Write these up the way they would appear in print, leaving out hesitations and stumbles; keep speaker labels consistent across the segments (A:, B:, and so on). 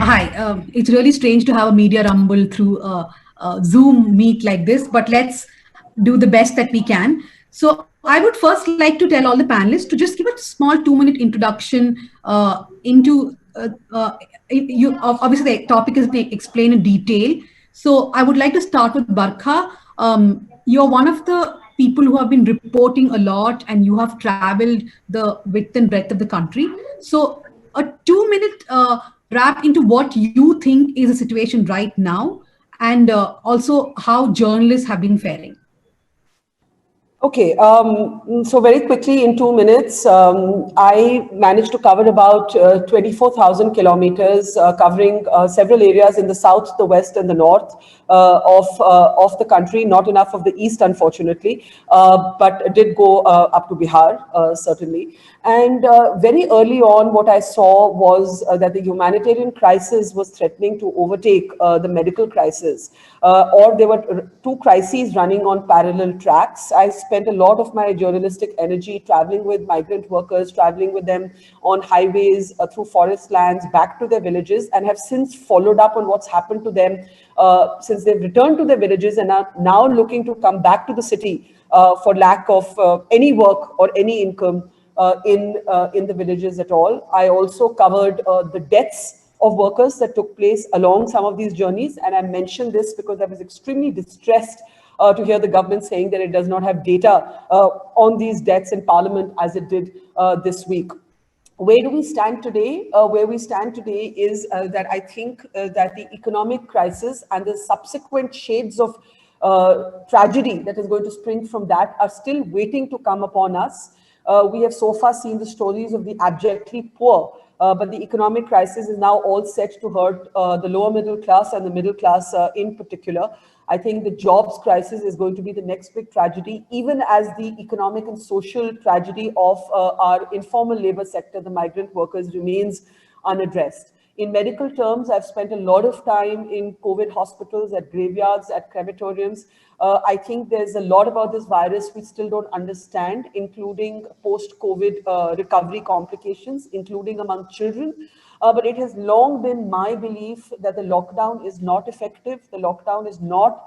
A: Hi, it's really strange to have a media rumble through a Zoom meet like this, but let's do the best that we can. So, I would first like to tell all the panelists to just give a small 2-minute introduction into obviously the topic is explained in detail. So, I would like to start with Barkha. You're one of the people who have been reporting a lot, and you have traveled the width and breadth of the country. So, a 2-minute wrap into what you think is the situation right now, and also how journalists have been faring.
B: Okay, so very quickly in 2 minutes, I managed to cover about 24,000 kilometers, covering several areas in the south, the west, and the north of the country. Not enough of the east, unfortunately, but did go up to Bihar, certainly. And very early on, what I saw was that the humanitarian crisis was threatening to overtake the medical crisis, or there were two crises running on parallel tracks. I spent a lot of my journalistic energy traveling with migrant workers, traveling with them on highways, through forest lands, back to their villages, and have since followed up on what's happened to them since they've returned to their villages and are now looking to come back to the city for lack of any work or any income in the villages at all. I also covered the deaths of workers that took place along some of these journeys. And I mentioned this because I was extremely distressed to hear the government saying that it does not have data on these deaths in Parliament as it did this week. Where do we stand today? Where we stand today is that I think that the economic crisis and the subsequent shades of tragedy that is going to spring from that are still waiting to come upon us. We have so far seen the stories of the abjectly poor, but the economic crisis is now all set to hurt the lower middle class and the middle class in particular. I think the jobs crisis is going to be the next big tragedy, even as the economic and social tragedy of our informal labor sector, the migrant workers, remains unaddressed. In medical terms, I've spent a lot of time in COVID hospitals, at graveyards, at crematoriums. I think there's a lot about this virus we still don't understand, including post-COVID recovery complications, including among children. But it has long been my belief that the lockdown is not effective. The lockdown is not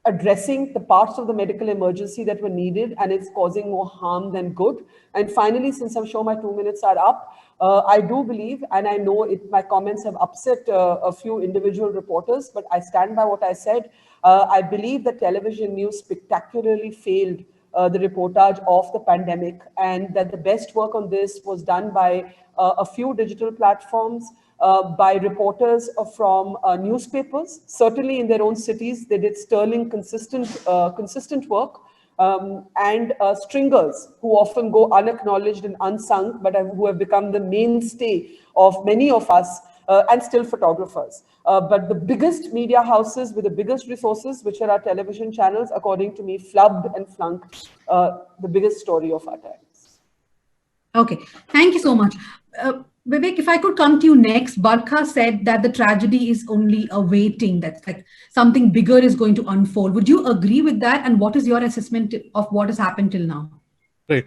B: addressing the parts of the medical emergency that were needed, and it's causing more harm than good. And finally, since I'm sure my 2 minutes are up, I do believe, and I know my comments have upset a few individual reporters, but I stand by what I said. I believe that television news spectacularly failed the reportage of the pandemic, and that the best work on this was done by a few digital platforms, by reporters from newspapers. Certainly in their own cities, they did sterling, consistent work, and stringers who often go unacknowledged and unsung, but who have become the mainstay of many of us, and still photographers. But the biggest media houses with the biggest resources, which are our television channels, according to me, flubbed and flunked the biggest story of our times.
A: Okay, thank you so much. Vivek, if I could come to you next, Barkha said that the tragedy is only awaiting, that's like something bigger is going to unfold. Would you agree with that? And what is your assessment of what has happened till now?
C: Right.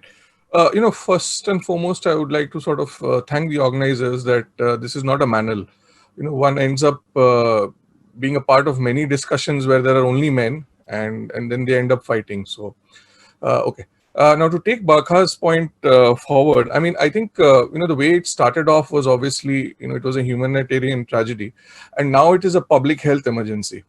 C: First and foremost, I would like to sort of thank the organizers that this is not a manual. One ends up being a part of many discussions where there are only men, and then they end up fighting. So, okay. Now, to take Barkha's point forward, I mean, I think, the way it started off was obviously, it was a humanitarian tragedy, and now it is a public health emergency.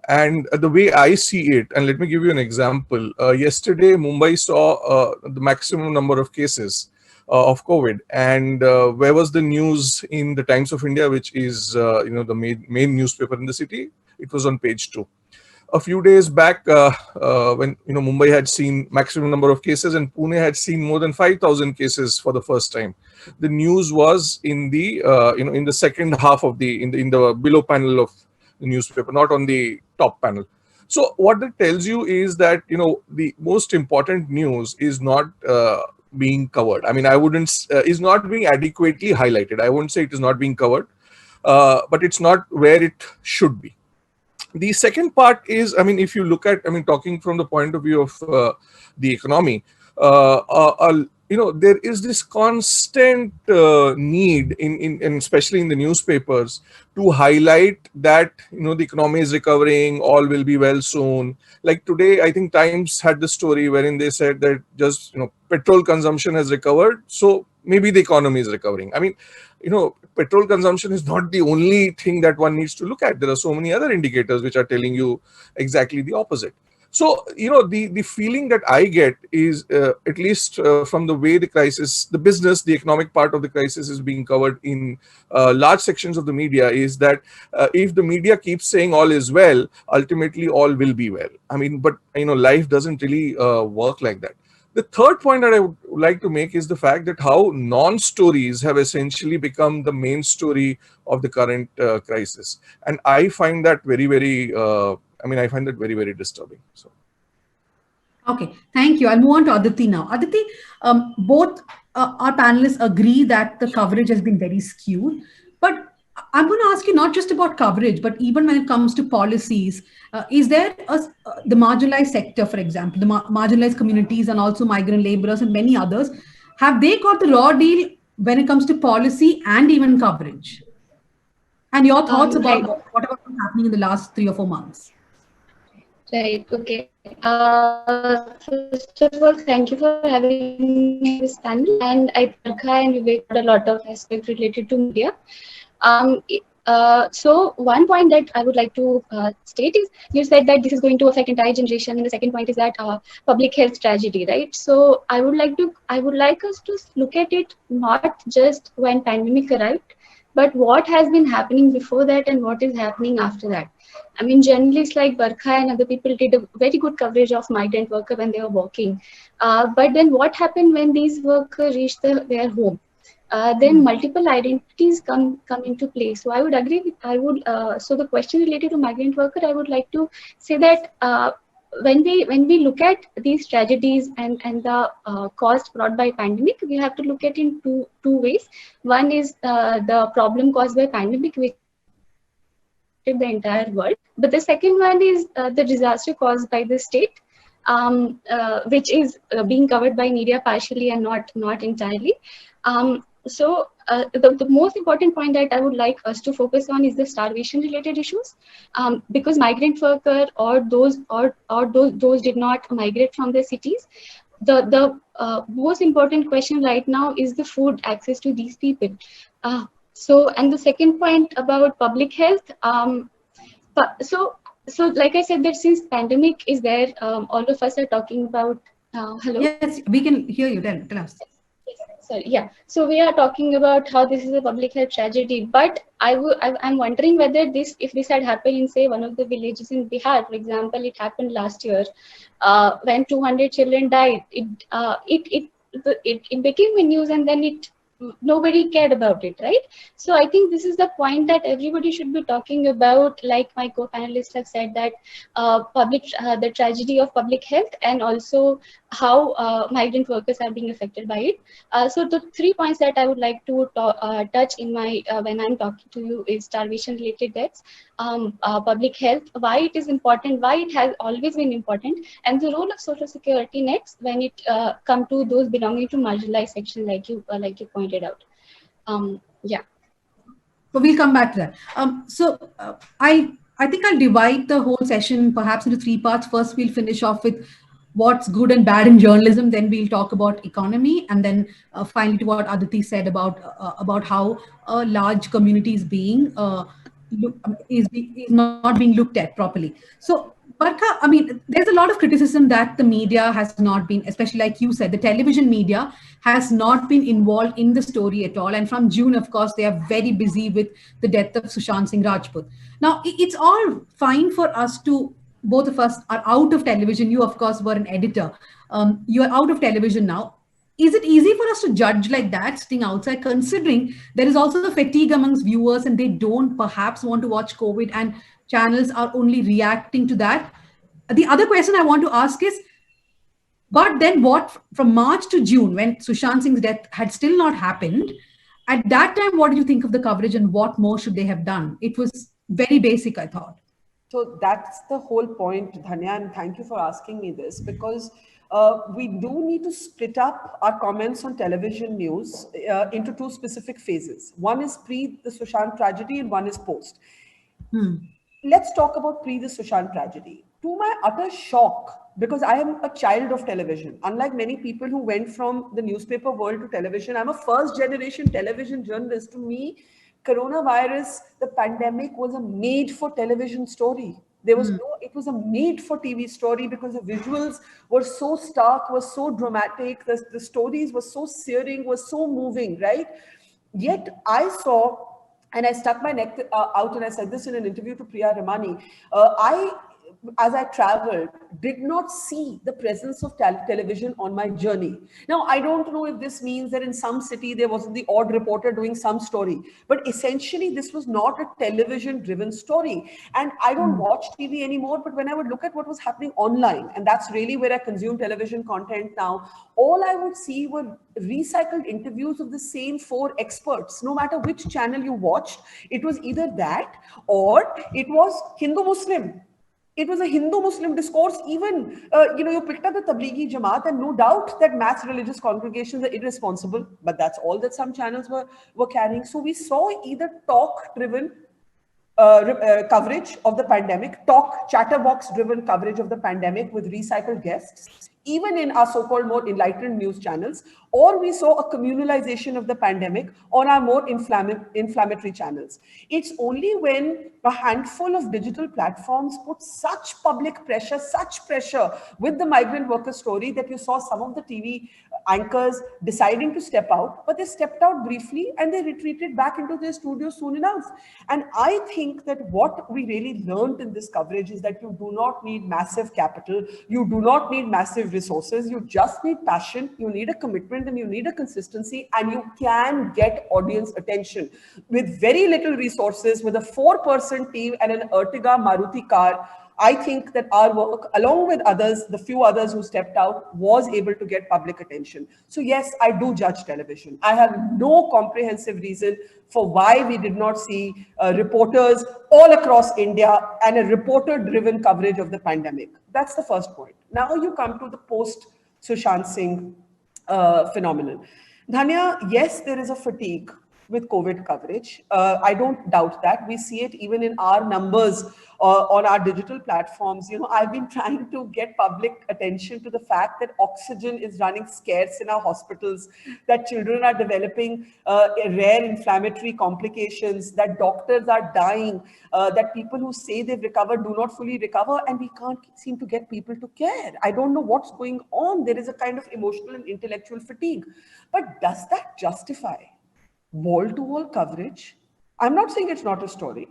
C: And the way I see it, and let me give you an example. Yesterday, Mumbai saw the maximum number of cases of COVID. And where was the news in the Times of India, which is, the main newspaper in the city? It was on page 2. A few days back, when Mumbai had seen maximum number of cases and Pune had seen more than 5,000 cases for the first time, the news was in the in the second half of in the below panel of the newspaper, not on the top panel. So what that tells you is that the most important news is not being covered. I mean, I wouldn't is not being adequately highlighted. I wouldn't say it is not being covered, but it's not where it should be. The second part is, I mean, if you look at, talking from the point of view of the economy, a there is this constant need in especially in the newspapers to highlight that the economy is recovering, all will be well soon. Like today, I think Times had the story wherein they said that just petrol consumption has recovered, so maybe the economy is recovering. I mean, petrol consumption is not the only thing that one needs to look at. There are so many other indicators which are telling you exactly the opposite. So, the feeling that I get is, at least from the way the crisis, the business, the economic part of the crisis is being covered in large sections of the media, is that if the media keeps saying all is well, ultimately all will be well. I mean, but, life doesn't really work like that. The third point that I would like to make is the fact that how non-stories have essentially become the main story of the current crisis. And I find that very, very I find that very, very disturbing. So,
A: okay, thank you. I'll move on to Aditi now. Aditi, both our panelists agree that the coverage has been very skewed, but I'm going to ask you not just about coverage, but even when it comes to policies, is there the marginalized sector, for example, the marginalized communities and also migrant laborers and many others, have they got the raw deal when it comes to policy and even coverage? And your thoughts about whatever was happening in the last 3 or 4 months?
D: Right. Okay. First of all, thank you for having me on this panel. And Barkha and Vivek had a lot of aspects related to media. So one point that I would like to state is, you said that this is going to affect entire generation, and the second point is that public health tragedy, right? So I would like us to look at it not just when pandemic arrived, but what has been happening before that and what is happening after that. I mean, journalists like Barkha and other people did a very good coverage of migrant workers when they were walking. But then what happened when these workers reached their home? Then multiple identities come into play. So I would agree with, so the question related to migrant worker, I would like to say that when we look at these tragedies and the cost brought by pandemic, we have to look at it in two ways. One is the problem caused by pandemic, which the entire world, but the second one is the disaster caused by the state, which is being covered by media partially and not entirely. So the most important point that I would like us to focus on is the starvation related issues, because migrant worker or those did not migrate from their cities. The most important question right now is the food access to these people. So, and the second point about public health, so like I said, that since pandemic is there, all of us are talking about, hello?
A: Yes, we can hear you. Tell us.
D: Sorry, yeah. So we are talking about how this is a public health tragedy, but I'm wondering whether if this had happened in, say, one of the villages in Bihar, for example, it happened last year, when 200 children died, it became a news, and then nobody cared about it, right? So I think this is the point that everybody should be talking about, like my co-panelists have said, that the tragedy of public health, and also how migrant workers are being affected by it. So the 3 points that I would like to touch in my when I'm talking to you is starvation related deaths, public health, why it is important, why it has always been important, and the role of social security nets when it come to those belonging to marginalized sections, like you pointed out. Yeah.
A: So we'll come back to that. I think I'll divide the whole session perhaps into 3 parts. First, we'll finish off with what's good and bad in journalism. Then we'll talk about economy, and then finally to what Aditi said about how large communities is not being looked at properly. So, Barkha, I mean, there's a lot of criticism that the media has not been, especially like you said, the television media has not been involved in the story at all. And from June, of course, they are very busy with the death of Sushant Singh Rajput. Now, it's all fine for us to, both of us are out of television. You, of course, were an editor. You are out of television now. Is it easy for us to judge like that, sitting outside, considering there is also the fatigue amongst viewers and they don't perhaps want to watch COVID and channels are only reacting to that? The other question I want to ask is, but then what, from March to June, when Sushant Singh's death had still not happened, at that time, what did you think of the coverage and what more should they have done? It was very basic, I thought.
B: So that's the whole point, Dhanya, and thank you for asking me this, because we do need to split up our comments on television news into two specific phases. One is pre the Sushant tragedy and one is post. Let's talk about pre the Sushant tragedy. To my utter shock, because I am a child of television, unlike many people who went from the newspaper world to television, I'm a first generation television journalist. To me, coronavirus, the pandemic was a made for television story. There was no, it was a made for TV story because the visuals were so stark, were so dramatic, the stories were so searing, were so moving, right? Yet I saw, and I stuck my neck out, and I said this in an interview to Priya Ramani, as I traveled, did not see the presence of television on my journey. Now, I don't know if this means that in some city there wasn't the odd reporter doing some story, but essentially this was not a television-driven story. And I don't watch TV anymore, but when I would look at what was happening online, and that's really where I consume television content now, all I would see were recycled interviews of the same 4 experts. No matter which channel you watched, it was either that or it was Hindu-Muslim. It was a Hindu-Muslim discourse. Even, you picked up the Tablighi Jamaat, and no doubt that mass religious congregations are irresponsible, but that's all that some channels were carrying. So we saw either talk-driven coverage of the pandemic, chatterbox-driven coverage of the pandemic with recycled guests, even in our so-called more enlightened news channels, or we saw a communalization of the pandemic on our more inflammatory channels. It's only when a handful of digital platforms put such public pressure, such pressure with the migrant worker story, that you saw some of the TV anchors deciding to step out, but they stepped out briefly and they retreated back into their studios soon enough. And I think that what we really learned in this coverage is that you do not need massive capital, you do not need massive resources, you just need passion, you need a commitment, and you need a consistency, and you can get audience attention with very little resources, with a 4-person team and an Ertiga Maruti car. I think that our work, along with others, the few others who stepped out, was able to get public attention. So yes, I do judge television. I have no comprehensive reason for why we did not see reporters all across India and a reporter-driven coverage of the pandemic. That's the first point. Now you come to the post-Sushant Singh phenomenon. Dhanya, yes, there is a fatigue with COVID coverage. I don't doubt that. We see it even in our numbers on our digital platforms. I've been trying to get public attention to the fact that oxygen is running scarce in our hospitals, that children are developing rare inflammatory complications, that doctors are dying, that people who say they've recovered do not fully recover, and we can't seem to get people to care. I don't know what's going on. There is a kind of emotional and intellectual fatigue. But does that justify wall-to-wall coverage? I'm not saying it's not a story.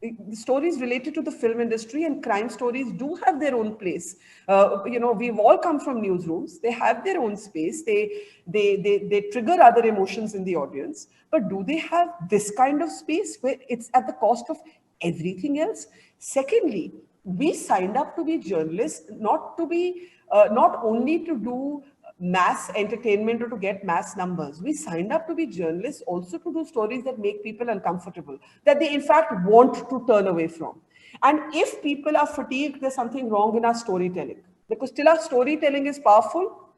B: The stories related to the film industry and crime stories do have their own place. We've all come from newsrooms. They have their own space. They trigger other emotions in the audience. But do they have this kind of space where it's at the cost of everything else? Secondly, we signed up to be journalists, not only to do mass entertainment or to get mass numbers. We signed up to be journalists also to do stories that make people uncomfortable, that they in fact want to turn away from. And if people are fatigued, there's something wrong in our storytelling, because till our storytelling is powerful,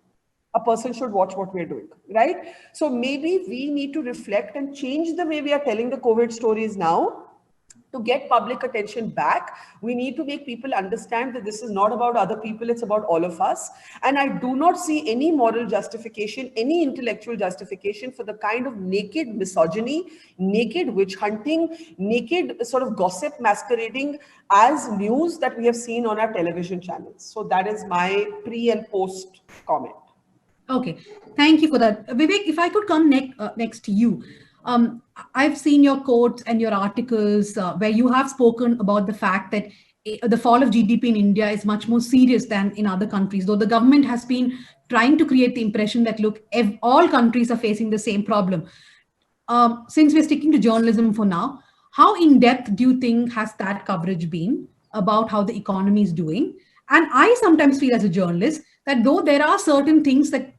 B: a person should watch what we're doing, right? So maybe we need to reflect and change the way we are telling the COVID stories now. To get public attention back, we need to make people understand that this is not about other people, it's about all of us. And I do not see any moral justification, any intellectual justification for the kind of naked misogyny, naked witch hunting, naked sort of gossip masquerading as news that we have seen on our television channels. So that is my pre and post comment.
A: Okay, thank you for that. Vivek, if I could come next to you. I've seen your quotes and your articles where you have spoken about the fact that the fall of GDP in India is much more serious than in other countries, though the government has been trying to create the impression that, look, all countries are facing the same problem. Since we're sticking to journalism for now, how in-depth do you think has that coverage been about how the economy is doing? And I sometimes feel as a journalist that though there are certain things that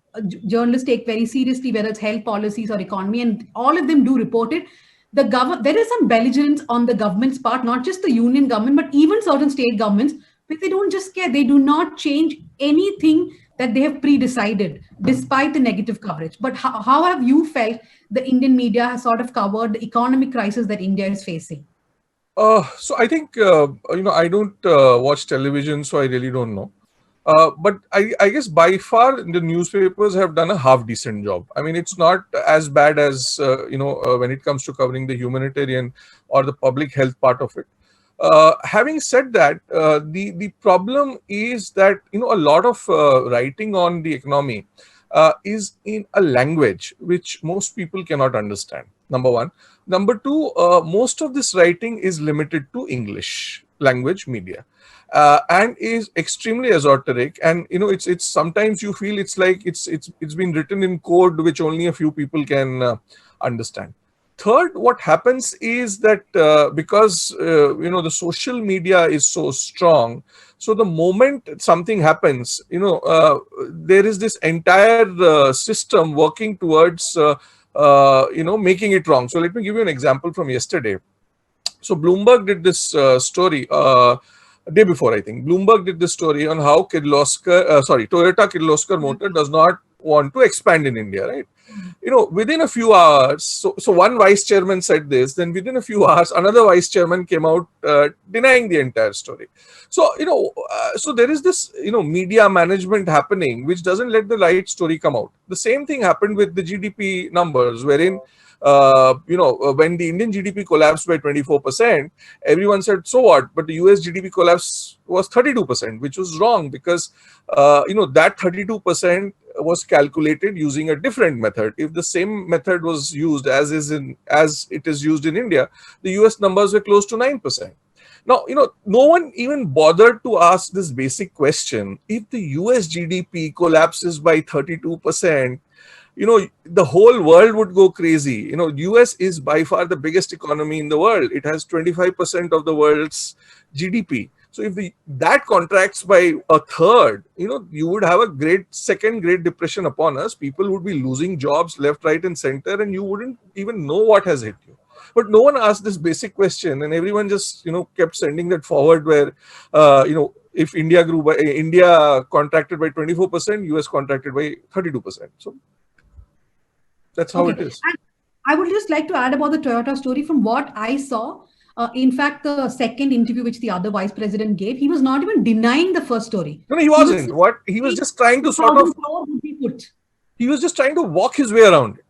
A: journalists take very seriously, whether it's health policies or economy, and all of them do report it, there is some belligerence on the government's part, not just the union government, but even certain state governments, but they don't just care. They do not change anything that they have pre-decided despite the negative coverage. But how have you felt the Indian media has sort of covered the economic crisis that India is facing?
C: So I think I don't watch television, so I really don't know. But I guess by far the newspapers have done a half decent job. I mean, it's not as bad as when it comes to covering the humanitarian or the public health part of it. Having said that, the problem is that a lot of writing on the economy is in a language which most people cannot understand. Number one. Number two, most of this writing is limited to English language media. And is extremely esoteric, and it's sometimes you feel it's like it's been written in code which only a few people can understand. Third, what happens is that because the social media is so strong, so the moment something happens, there is this entire system working towards making it wrong. So let me give you an example from yesterday. So Bloomberg did this story day before, I think. Bloomberg did this story on how Toyota Kirloskar Motor does not want to expand in India, right? Within a few hours, so one vice chairman said this, then within a few hours, another vice chairman came out denying the entire story. So, so there is this, media management happening, which doesn't let the right story come out. The same thing happened with the GDP numbers, wherein when the Indian GDP collapsed by 24%, everyone said, so what? But the US GDP collapse was 32%, which was wrong because, that 32% was calculated using a different method. If the same method was used as it is used in India, the US numbers were close to 9%. Now, no one even bothered to ask this basic question. If the US GDP collapses by 32%, the whole world would go crazy. US is by far the biggest economy in the world. It has 25% of the world's GDP. So if that contracts by a third, you would have a second Great Depression upon us. People would be losing jobs left, right, and center, and you wouldn't even know what has hit you. But no one asked this basic question, and everyone just kept sending that forward where if India contracted by 24%, US contracted by 32%. So that's how it is.
A: And I would just like to add about the Toyota story. From what I saw, in fact, the second interview which the other vice president gave, he was not even denying the first story.
C: No, he wasn't. He was just trying to sort of. He was just trying to walk his way around it.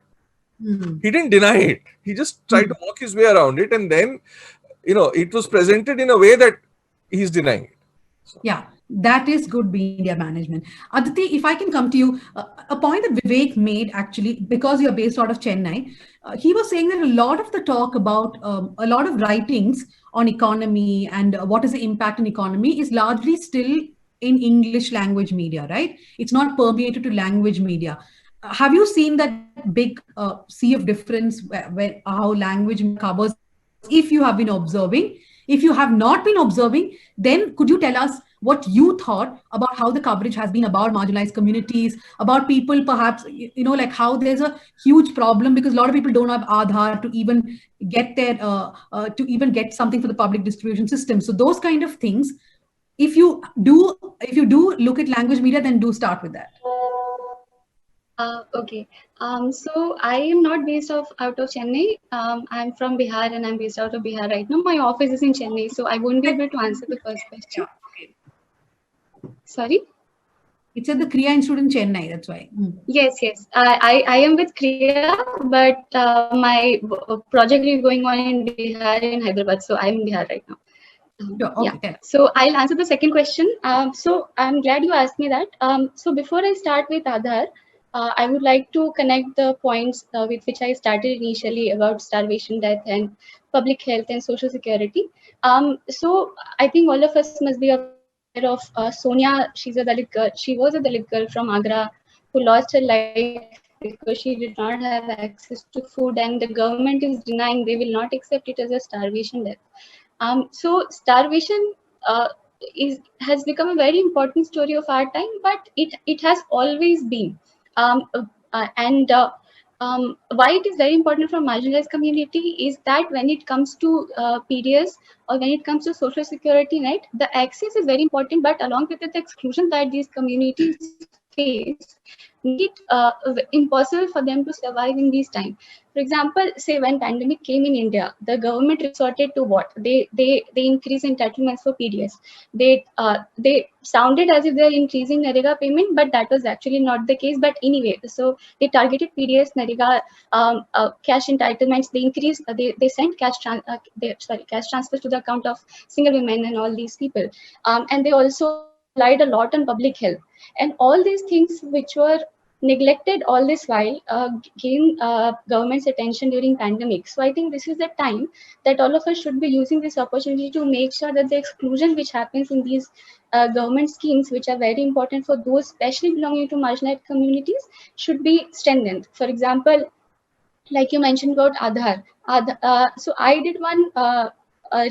C: Mm-hmm. He didn't deny it. He just tried to walk his way around it, and then, it was presented in a way that he's denying it. So.
A: Yeah. That is good media management. Aditi, if I can come to you, a point that Vivek made actually, because you're based out of Chennai, he was saying that a lot of the talk about a lot of writings on economy and what is the impact on economy is largely still in English language media, right? It's not permeated to language media. Have you seen that big sea of difference where how language covers, if you have been observing? If you have not been observing, then could you tell us what you thought about how the coverage has been about marginalized communities, about people perhaps, like how there's a huge problem because a lot of people don't have Aadhaar to even get get something for the public distribution system. So those kind of things, if you do look at language media, then do start with that.
D: Okay. So I am not based out of Chennai. I'm from Bihar and I'm based out of Bihar right now. My office is in Chennai, so I won't be able to answer the first question. Sorry?
A: It's at the Kriya Institute in Chennai, that's why.
D: Yes. I am with Kriya, but my project is going on in Bihar, in Hyderabad, so I'm in Bihar right now. Yeah. So I'll answer the second question. So I'm glad you asked me that. So before I start with Aadhaar, I would like to connect the points with which I started initially about starvation, death, and public health and social security. So I think all of us must be aware of Sonia. She's a Dalit girl. She was a Dalit girl from Agra who lost her life because she did not have access to food, and the government is denying. They will not accept it as a starvation death. So starvation has become a very important story of our time, but it has always been. Why it is very important for marginalized community is that when it comes to PDS or when it comes to social security net, the access is very important, but along with it, the exclusion that these communities face make it impossible for them to survive in these times. For example, say when pandemic came in India, the government resorted to what? They increase entitlements for PDS. They sounded as if they are increasing NREGA payment, but that was actually not the case. But anyway, so they targeted PDS, NREGA, cash entitlements. They increased. They sent cash transfers to the account of single women and all these people, and they also relied a lot on public health, and all these things which were neglected all this while gain government's attention during pandemic. So I think this is the time that all of us should be using this opportunity to make sure that the exclusion which happens in these government schemes, which are very important for those especially belonging to marginalized communities, should be strengthened. For example, like you mentioned about Aadhaar. So I did one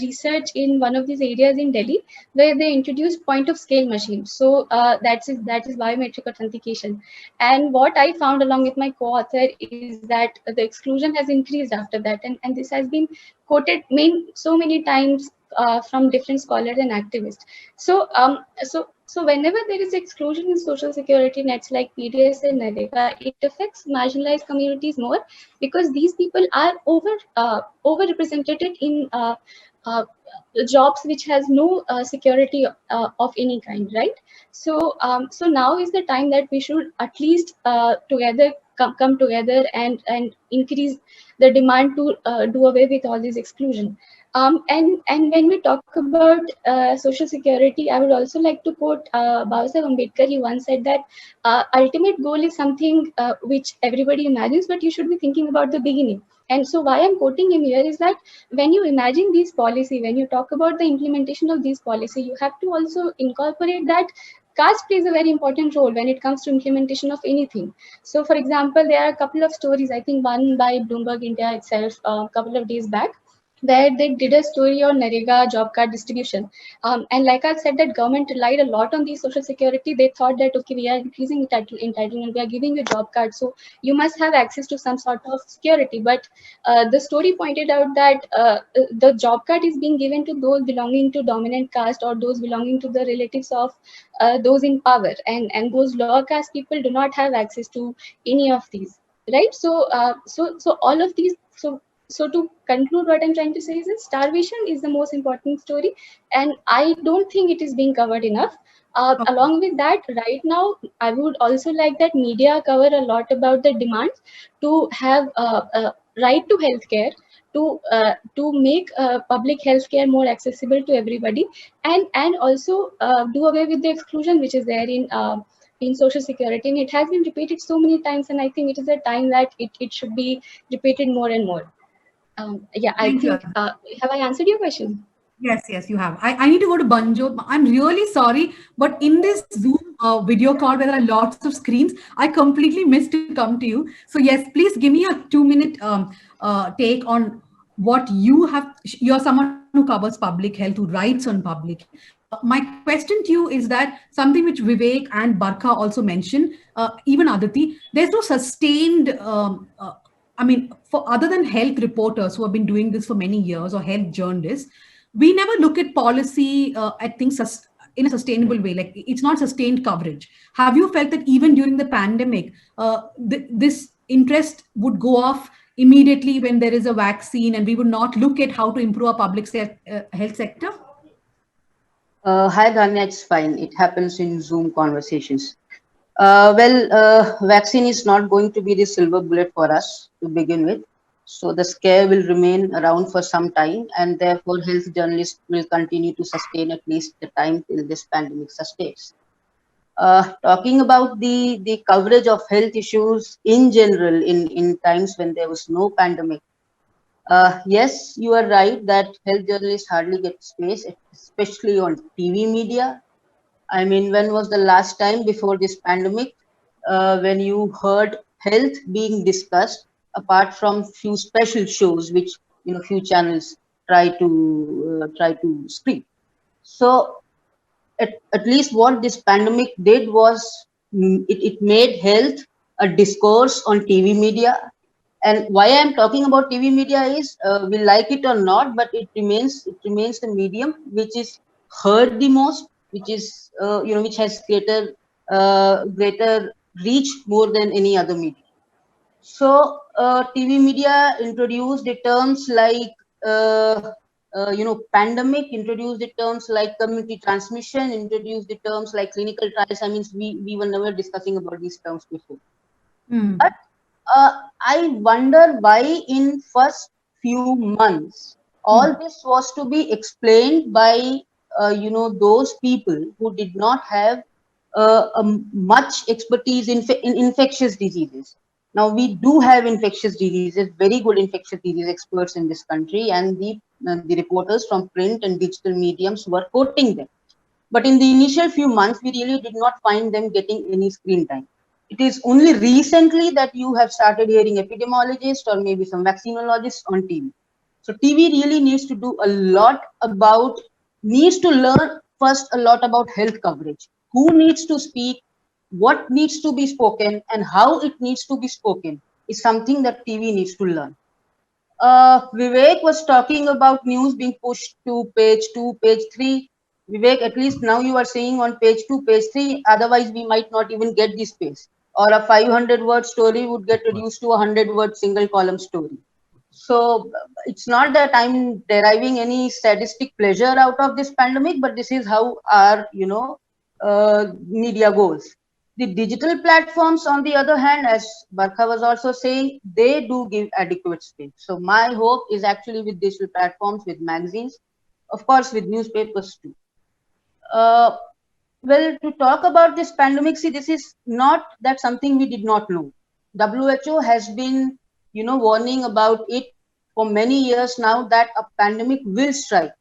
D: research in one of these areas in Delhi where they introduced point of scale machines. So that is biometric authentication. And what I found along with my co-author is that the exclusion has increased after that, and this has been quoted so many times from different scholars and activists. So whenever there is exclusion in social security nets like PDS and NREGA, it affects marginalized communities more, because these people are overrepresented in jobs which has no security of any kind, right? So so now is the time that we should at least together come together and increase the demand to do away with all this exclusion. And when we talk about social security, I would also like to quote Babasaheb Ambedkar. He once said that ultimate goal is something which everybody imagines, but you should be thinking about the beginning. And so why I'm quoting him here is that when you imagine these policy, when you talk about the implementation of these policy, you have to also incorporate that caste plays a very important role when it comes to implementation of anything. So for example, there are a couple of stories, I think one by Bloomberg India itself a couple of days back, where they did a story on NREGA job card distribution. And like I said, that government relied a lot on the social security. They thought that, okay, we are increasing entitlement, we are giving you job card, so you must have access to some sort of security. But the story pointed out that the job card is being given to those belonging to dominant caste or those belonging to the relatives of those in power. And those lower caste people do not have access to any of these, right? So so all of these, so to conclude, what I'm trying to say is that starvation is the most important story, and I don't think it is being covered enough.
A: Okay.
D: Along with that, right now, I would also like that media cover a lot about the demands to have a right to healthcare, to make public healthcare more accessible to everybody, and also do away with the exclusion which is there in social security. And it has been repeated so many times, and I think it is a time that it should be repeated more and more. Yeah, I
A: Thank you.
D: think, have I answered your question?
A: Yes, you have. I need to go to Banjo. I'm really sorry, but in this Zoom video call where there are lots of screens, I completely missed to come to you. So yes, please give me a 2-minute take on what you have. You're someone who covers public health, who writes on public. My question to you is that something which Vivek and Barkha also mentioned, even Aditi, there's no sustained I mean, for other than health reporters who have been doing this for many years or health journalists, we never look at policy at things in a sustainable way. Like it's not sustained coverage. Have you felt that even during the pandemic, this interest would go off immediately when there is a vaccine, and we would not look at how to improve our public health sector?
E: Hi, Dhanya, it's fine. It happens in Zoom conversations. Vaccine is not going to be the silver bullet for us to begin with. So the scare will remain around for some time, and therefore health journalists will continue to sustain at least the time till this pandemic sustains. Talking about the coverage of health issues in general in times when there was no pandemic, yes, you are right that health journalists hardly get space, especially on TV media. I mean, when was the last time before this pandemic when you heard health being discussed, apart from few special shows which few channels try to screen? So at least what this pandemic did was it made health a discourse on TV media. And why I'm talking about TV media is we like it or not, but it remains the medium which is heard the most, which is which has created greater reach more than any other media. So TV media introduced the terms like pandemic, introduced the terms like community transmission, introduced the terms like clinical trials. I mean, we were never discussing about these terms before. But I wonder why in first few months all this was to be explained by those people who did not have much expertise in infectious diseases. Now we do have infectious diseases, very good infectious disease experts in this country, and the reporters from print and digital mediums were quoting them. But in the initial few months, we really did not find them getting any screen time. It is only recently that you have started hearing epidemiologists or maybe some vaccinologists on TV. So TV really needs to do a lot about, needs to learn first a lot about health coverage. Who needs to speak, what needs to be spoken, and how it needs to be spoken is something that TV needs to learn. Vivek was talking about news being pushed to page 2, page 3. Vivek, at least now you are saying on page 2, page 3, otherwise we might not even get this space. Or a 500-word story would get reduced to a 100-word single column story. So it's not that I'm deriving any sadistic pleasure out of this pandemic, but this is how our, media goes. The digital platforms, on the other hand, as Barkha was also saying, they do give adequate space. So my hope is actually with digital platforms, with magazines, of course, with newspapers too. Well, to talk about this pandemic, see, this is not that something we did not know. WHO has been, warning about it for many years now that a pandemic will strike.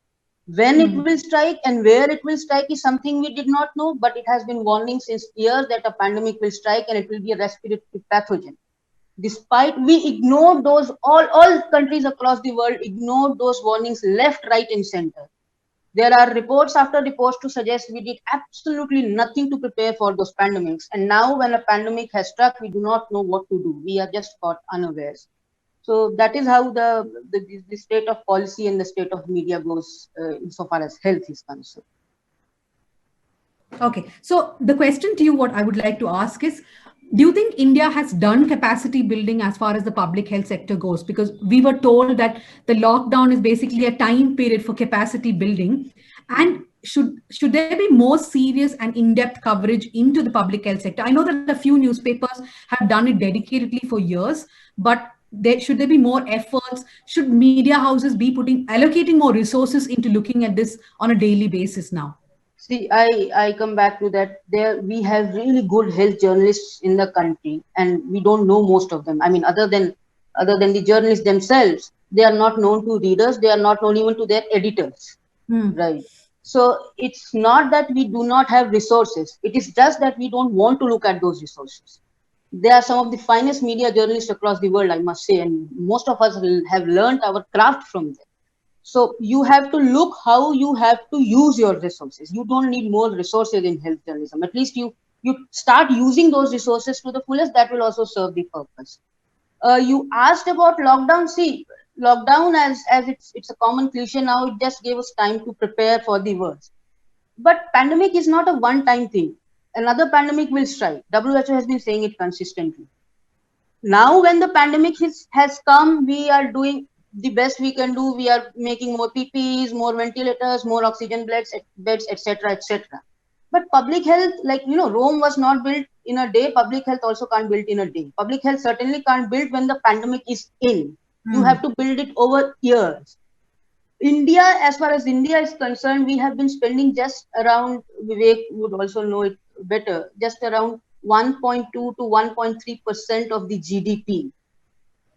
E: When it will strike and where it will strike is something we did not know, but it has been warning since years that a pandemic will strike and it will be a respiratory pathogen. Despite we ignored those, all countries across the world ignored those warnings left, right, and center. There are reports after reports to suggest we did absolutely nothing to prepare for those pandemics. And now when a pandemic has struck, we do not know what to do. We are just caught unawares. So that is how the state of policy and the state of media goes insofar as health is concerned.
A: Okay, so the question to you, what I would like to ask is, do you think India has done capacity building as far as the public health sector goes? Because we were told that the lockdown is basically a time period for capacity building. And should there be more serious and in-depth coverage into the public health sector? I know that a few newspapers have done it dedicatedly for years, but should there be more efforts? Should media houses be allocating more resources into looking at this on a daily basis now?
E: See, I come back to that. We have really good health journalists in the country, and we don't know most of them. I mean, other than the journalists themselves, they are not known to readers. They are not known even to their editors, right? So it's not that we do not have resources. It is just that we don't want to look at those resources. They are some of the finest media journalists across the world, I must say, and most of us have learned our craft from them. So you have to look how you have to use your resources. You don't need more resources in health journalism. At least you start using those resources to the fullest. That will also serve the purpose. You asked about lockdown. See, lockdown as it's a common cliche now. It just gave us time to prepare for the worst. But pandemic is not a one-time thing. Another pandemic will strike. WHO has been saying it consistently. Now, when the pandemic has come, we are doing the best we can do. We are making more PPEs, more ventilators, more oxygen beds, etc., etc. But public health, like, Rome was not built in a day. Public health also can't build in a day. Public health certainly can't build when the pandemic is in. You have to build it over years. India, as far as India is concerned, we have been spending just around, Vivek would also know it better, just around 1.2 to 1.3% of the GDP.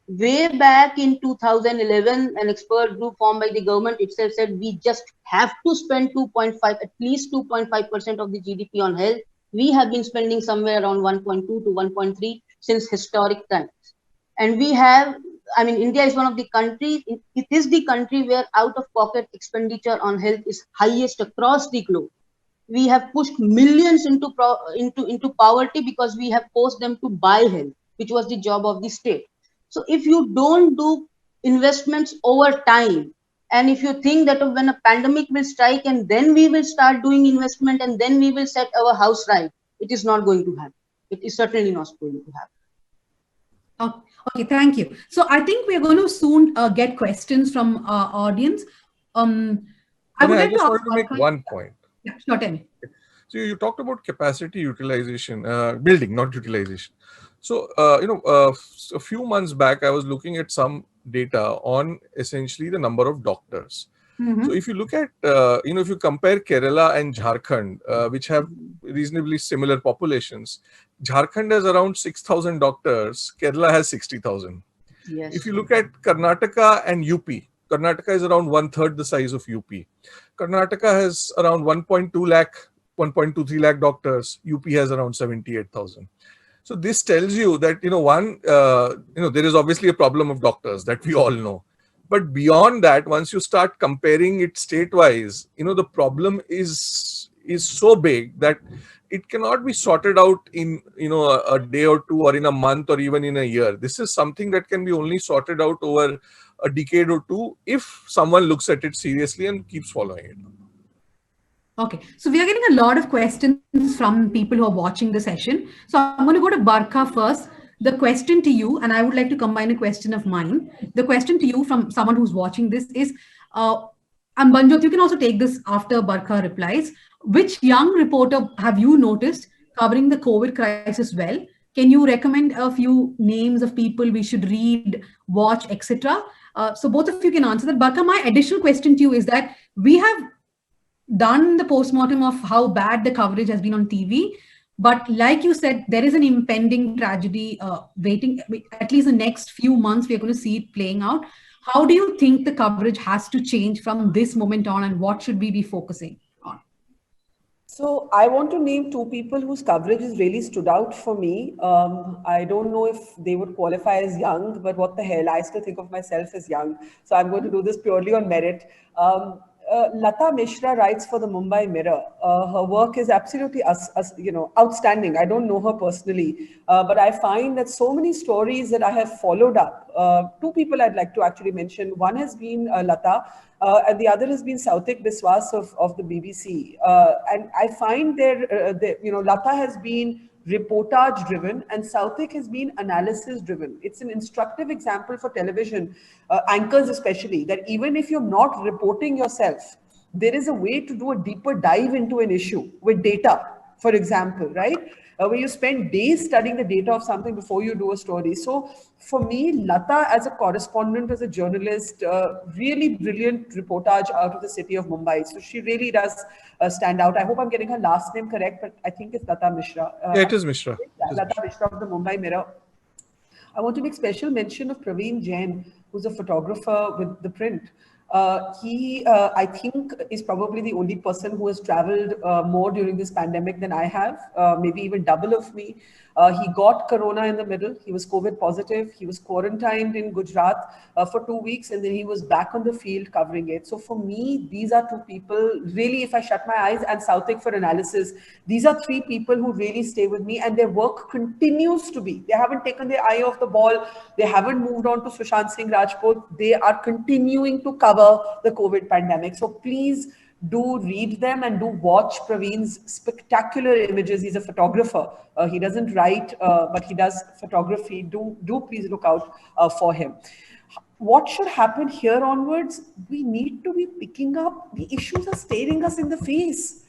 E: Way back in 2011, an expert group formed by the government itself said we just have to spend at least 2.5% of the GDP on health. We have been spending somewhere around 1.2 to 1.3 since historic times. And India is one of the countries, it is the country where out-of-pocket expenditure on health is highest across the globe. We have pushed millions into poverty because we have forced them to buy health, which was the job of the state. So if you don't do investments over time, and if you think that when a pandemic will strike and then we will start doing investment and then we will set our house right, it is not going to happen. It is certainly not going to happen.
A: Okay, thank you. So I think we're going to soon get questions from our audience. I would
C: I
A: like to
C: just
A: ask
C: wanted to make
A: Barkha.
C: one point.
A: Yeah, sure, tell me.
C: So you talked about capacity utilization, building, not utilization. So, a few months back, I was looking at some data on essentially the number of doctors. So if you look at, if you compare Kerala and Jharkhand, which have reasonably similar populations, Jharkhand has around 6,000 doctors, Kerala has 60,000.
E: Yes.
C: If you look at Karnataka and UP, Karnataka is around 1/3 the size of UP. Karnataka has around 1.23 lakh doctors. UP has around 78,000. So this tells you that, there is obviously a problem of doctors that we all know. But beyond that, once you start comparing it state-wise, the problem is so big that it cannot be sorted out in a day or two, or in a month, or even in a year. This is something that can be only sorted out over a decade or two if someone looks at it seriously and keeps following it.
A: Okay, so we are getting a lot of questions from people who are watching the session. So I'm going to go to Barkha first. The question to you, and I would like to combine a question of mine. The question to you from someone who's watching this is, and Banjot, you can also take this after Barkha replies. Which young reporter have you noticed covering the COVID crisis well? Can you recommend a few names of people we should read, watch, etc.? So both of you can answer that. Barkha, my additional question to you is that we have done the postmortem of how bad the coverage has been on TV. But like you said, there is an impending tragedy waiting. At least the next few months, we are going to see it playing out. How do you think the coverage has to change from this moment on, and what should we be focusing on?
B: So I want to name two people whose coverage has really stood out for me. I don't know if they would qualify as young, but what the hell, I still think of myself as young. So I'm going to do this purely on merit. Lata Mishra writes for the Mumbai Mirror. Her work is absolutely outstanding. I don't know her personally, but I find that so many stories that I have followed up. Two people I'd like to actually mention. One has been Lata, and the other has been Sautik Biswas of the BBC. And I find Lata has been reportage driven and Sautik has been analysis driven. It's an instructive example for television anchors especially, that even if you're not reporting yourself, there is a way to do a deeper dive into an issue with data, for example, right? Where you spend days studying the data of something before you do a story. So for me, Lata as a correspondent, as a journalist, really brilliant reportage out of the city of Mumbai. So she really does stand out. I hope I'm getting her last name correct, but I think it's Lata Mishra.
C: Yeah, it is Mishra.
B: Lata Mishra of the Mumbai Mirror. I want to make special mention of Praveen Jain, who's a photographer with The Print. He, I think, is probably the only person who has traveled more during this pandemic than I have, maybe even double of me. He got corona in the middle. He was COVID positive. He was quarantined in Gujarat for 2 weeks, and then he was back on the field covering it. So for me, these are two people, really, if I shut my eyes, and Sautik for analysis, these are three people who really stay with me, and their work continues to be. They haven't taken their eye off the ball. They haven't moved on to Sushant Singh Rajput. They are continuing to cover the COVID pandemic. So please do read them and do watch Praveen's spectacular images. He's a photographer. He doesn't write, but he does photography. Do please look out for him. What should happen here onwards? We need to be picking up. The issues are staring us in the face.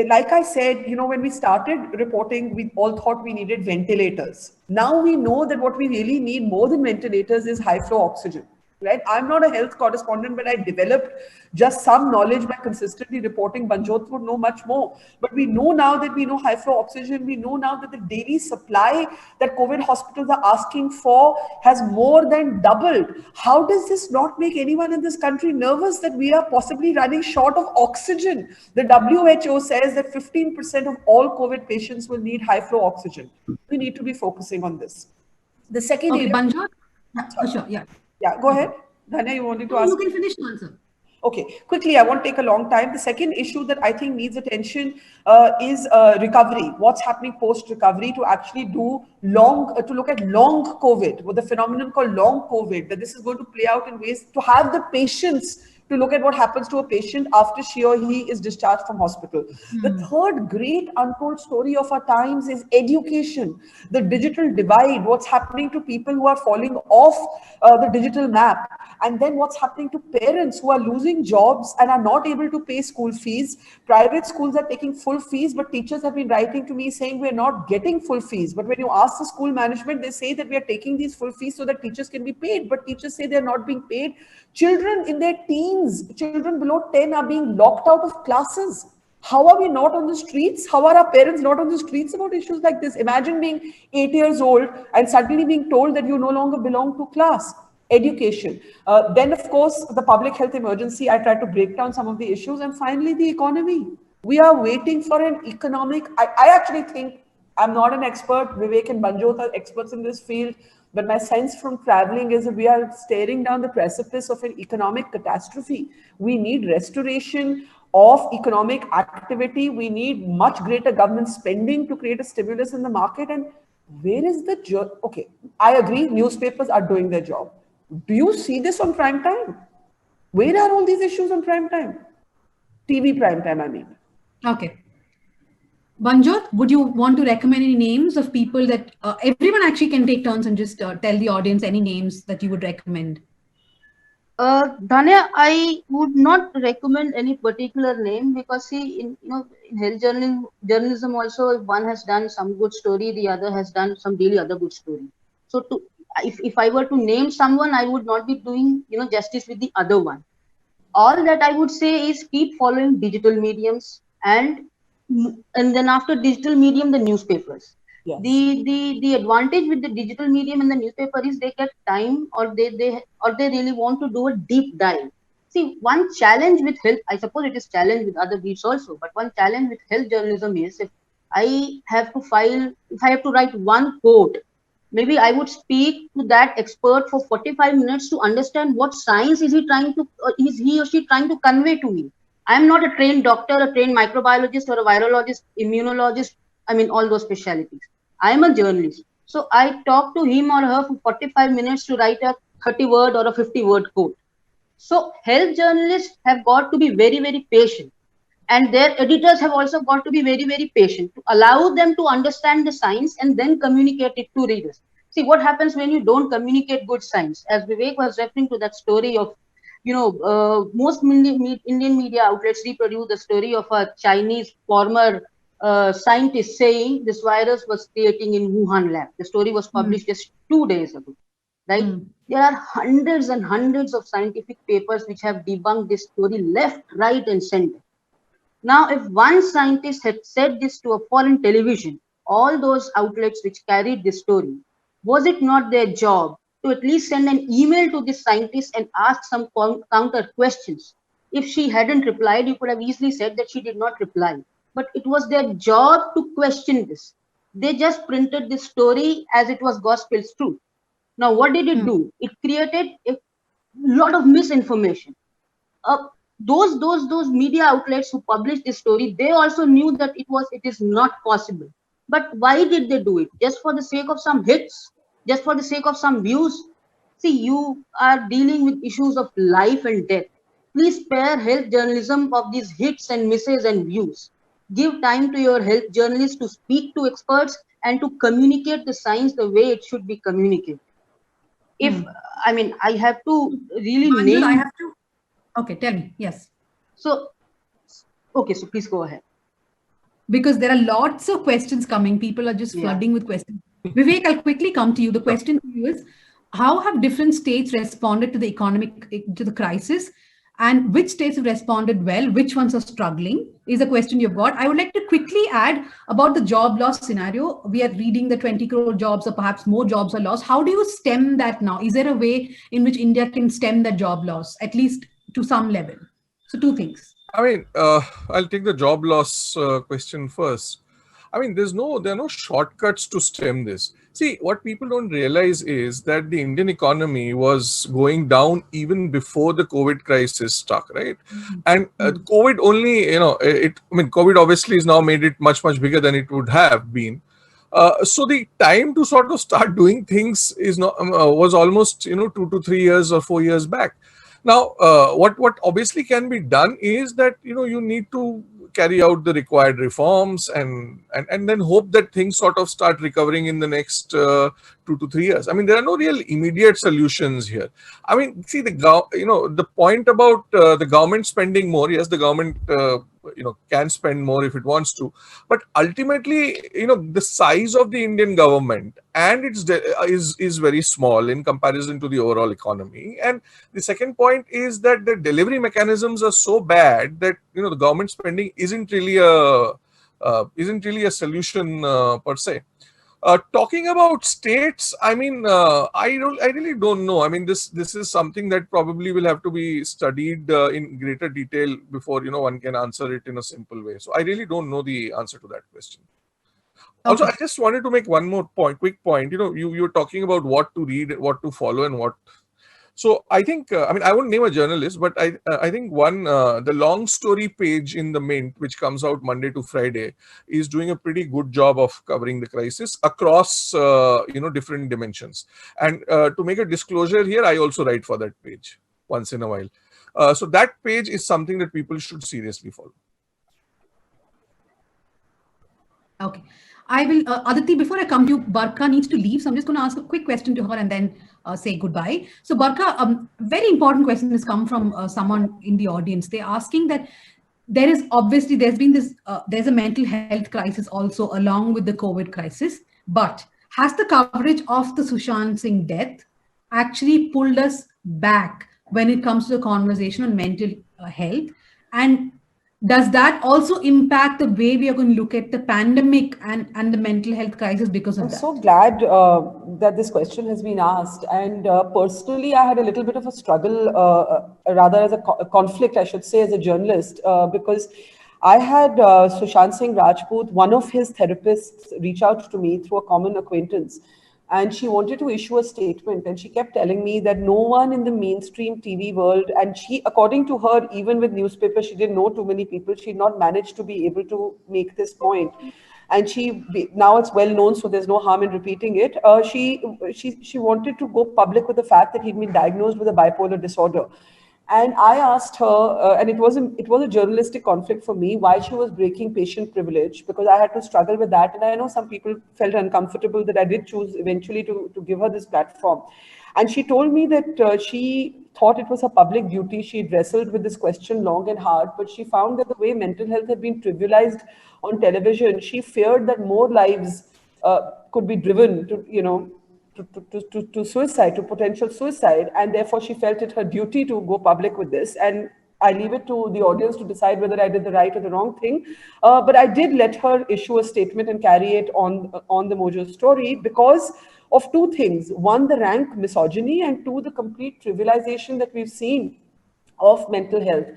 B: Like I said, when we started reporting, we all thought we needed ventilators. Now we know that what we really need more than ventilators is high flow oxygen. Right? I'm not a health correspondent, but I developed just some knowledge by consistently reporting. Banjot would know much more. But we know now that we know high flow oxygen. We know now that the daily supply that COVID hospitals are asking for has more than doubled. How does this not make anyone in this country nervous that we are possibly running short of oxygen? The WHO says that 15% of all COVID patients will need high flow oxygen. We need to be focusing on this. The second
A: Okay,
B: area.
A: Banjot? Sure, yeah.
B: Yeah, go ahead. Dhanya, you wanted to ask?
A: You can finish the answer.
B: Okay, quickly, I won't take a long time. The second issue that I think needs attention is recovery. What's happening post-recovery to actually do to look at long COVID, with the phenomenon called long COVID, that this is going to play out in ways to have the patience to look at what happens to a patient after she or he is discharged from hospital. The third great untold story of our times is education, the digital divide, what's happening to people who are falling off the digital map, and then what's happening to parents who are losing jobs and are not able to pay school fees. Private schools are taking full fees, but teachers have been writing to me saying we're not getting full fees. But when you ask the school management, they say that we are taking these full fees so that teachers can be paid, but teachers say they're not being paid. Children in their teens, children below 10 are being locked out of classes. How are we not on the streets? How are our parents not on the streets about issues like this? Imagine being 8 years old and suddenly being told that you no longer belong to class. Education. Then, of course, the public health emergency. I tried to break down some of the issues. And finally, the economy. We are waiting for an economic... I actually think, I'm not an expert, Vivek and Banjot are experts in this field, but my sense from traveling is that we are staring down the precipice of an economic catastrophe. We need restoration of economic activity. We need much greater government spending to create a stimulus in the market. And where is the... Okay, I agree, newspapers are doing their job. Do you see this on prime time? Where are all these issues on prime time? TV prime time, I mean.
A: Okay. Banjot, would you want to recommend any names of people that everyone actually can take turns and just tell the audience any names that you would recommend?
E: Dhanya, I would not recommend any particular name because see, in health journalism also, if one has done some good story, the other has done some really other good story. So if I were to name someone, I would not be doing justice with the other one. All that I would say is keep following digital mediums and then after digital medium, the newspapers. Yes. The advantage with the digital medium and the newspaper is they get time, or they really want to do a deep dive. See, one challenge with health, I suppose it is challenge with other beats also, but one challenge with health journalism is if I have to write one quote, maybe I would speak to that expert for 45 minutes to understand what science is he or she trying to convey to me. I am not a trained doctor, a trained microbiologist, or a virologist, immunologist. I mean, all those specialties. I am a journalist. So I talk to him or her for 45 minutes to write a 30-word or a 50-word quote. So health journalists have got to be very, very patient. And their editors have also got to be very, very patient to allow them to understand the science and then communicate it to readers. See, what happens when you don't communicate good science? As Vivek was referring to that story of, most Indian media outlets reproduce the story of a Chinese former scientist saying this virus was creating in Wuhan lab. The story was published just 2 days ago, right? There are hundreds and hundreds of scientific papers which have debunked this story left, right, and center. Now, if one scientist had said this to a foreign television, all those outlets which carried this story, was it not their job to at least send an email to this scientist and ask some counter questions? If she hadn't replied, you could have easily said that she did not reply. But it was their job to question this. They just printed this story as it was gospel's truth. Now, what did it do? It created a lot of misinformation. Those media outlets who published this story, they also knew that it is not possible. But why did they do it? Just for the sake of some hits? Just for the sake of some views? See, you are dealing with issues of life and death. Please spare health journalism of these hits and misses and views. Give time to your health journalists to speak to experts and to communicate the science the way it should be communicated. I have to really name...
A: Okay, tell me. Yes.
E: So please go ahead.
A: Because there are lots of questions coming. People are just flooding with questions. Vivek, I'll quickly come to you. The question to you is, how have different states responded to the crisis? And which states have responded well? Which ones are struggling? Is a question you've got. I would like to quickly add about the job loss scenario. We are reading the 20 crore jobs or perhaps more jobs are lost. How do you stem that now? Is there a way in which India can stem that job loss, at least to some level? So 2 things.
C: I mean, I'll take the job loss question first. I mean, there are no shortcuts to stem this. See, what people don't realize is that the Indian economy was going down even before the COVID crisis struck, right? And COVID only, COVID obviously has now made it much, much bigger than it would have been. So the time to sort of start doing things was almost, 2 to 3 years or 4 years back. Now, what obviously can be done is that you need to carry out the required reforms and then hope that things sort of start recovering in the next 2 to 3 years. I mean, there are no real immediate solutions here. I mean, see the point about the government spending more. Yes, the government can spend more if it wants to, but ultimately the size of the Indian government and is very small in comparison to the overall economy. And the second point is that the delivery mechanisms are so bad that the government spending isn't really a solution per se. Talking about states, I mean, I really don't know. I mean, this is something that probably will have to be studied in greater detail before one can answer it in a simple way. So I really don't know the answer to that question. Also,
A: Okay.
C: I just wanted to make one more quick point. You're talking about what to read, what to follow, and what. So I think, I mean, I won't name a journalist, but I think the long story page in the Mint, which comes out Monday to Friday, is doing a pretty good job of covering the crisis across, different dimensions. And to make a disclosure here, I also write for that page once in a while. So that page is something that people should seriously follow.
A: Okay. I will, Aditi, before I come to you, Barkha needs to leave. So I'm just going to ask a quick question to her and then say goodbye. So Barkha, very important question has come from someone in the audience. They're asking that there's been this, there's a mental health crisis also along with the COVID crisis, but has the coverage of the Sushant Singh death actually pulled us back when it comes to the conversation on mental health? And does that also impact the way we are going to look at the pandemic and the mental health crisis because of
B: I'm
A: that?
B: so glad that this question has been asked. And personally, I had a little bit of a struggle, rather as a conflict, I should say, as a journalist, because I had Sushant Singh Rajput, one of his therapists, reach out to me through a common acquaintance. And she wanted to issue a statement. And she kept telling me that no one in the mainstream TV world, and she, according to her, even with newspapers, she didn't know too many people. She had not managed to be able to make this point. And now it's well known, so there's no harm in repeating it. She wanted to go public with the fact that he'd been diagnosed with a bipolar disorder. And I asked her, and it was a journalistic conflict for me, why she was breaking patient privilege, because I had to struggle with that. And I know some people felt uncomfortable that I did choose eventually to give her this platform. And she told me that she thought it was her public duty. She wrestled with this question long and hard, but she found that the way mental health had been trivialized on television, she feared that more lives could be driven to suicide, to potential suicide, and therefore she felt it her duty to go public with this. And I leave it to the audience to decide whether I did the right or the wrong thing. But I did let her issue a statement and carry it on the Mojo story because of two things. One, the rank misogyny, and two, the complete trivialization that we've seen of mental health.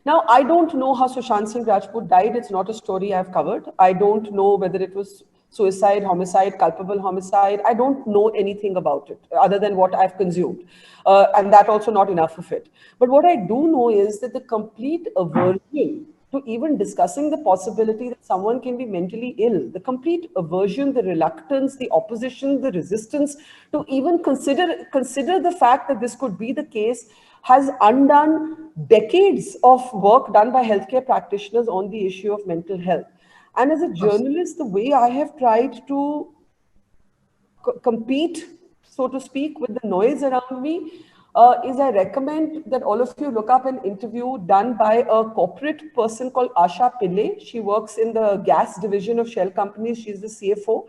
B: Now, I don't know how Sushant Singh Rajput died. It's not a story I've covered. I don't know whether it was suicide, homicide, culpable homicide. I don't know anything about it other than what I've consumed. And that also not enough of it. But what I do know is that the complete aversion to even discussing the possibility that someone can be mentally ill, the complete aversion, the reluctance, the opposition, the resistance to even consider the fact that this could be the case has undone decades of work done by healthcare practitioners on the issue of mental health. And as a journalist, the way I have tried to compete, so to speak, with the noise around me is I recommend that all of you look up an interview done by a corporate person called Asha Pillai. She works in the gas division of Shell companies. She's the CFO.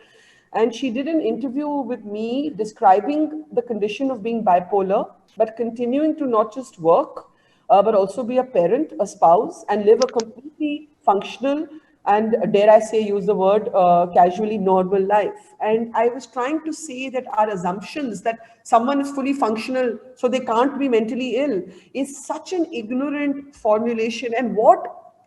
B: And she did an interview with me describing the condition of being bipolar, but continuing to not just work, but also be a parent, a spouse, and live a completely functional and, dare I say, use the word casually, normal life. And I was trying to say that our assumptions that someone is fully functional, so they can't be mentally ill, is such an ignorant formulation. And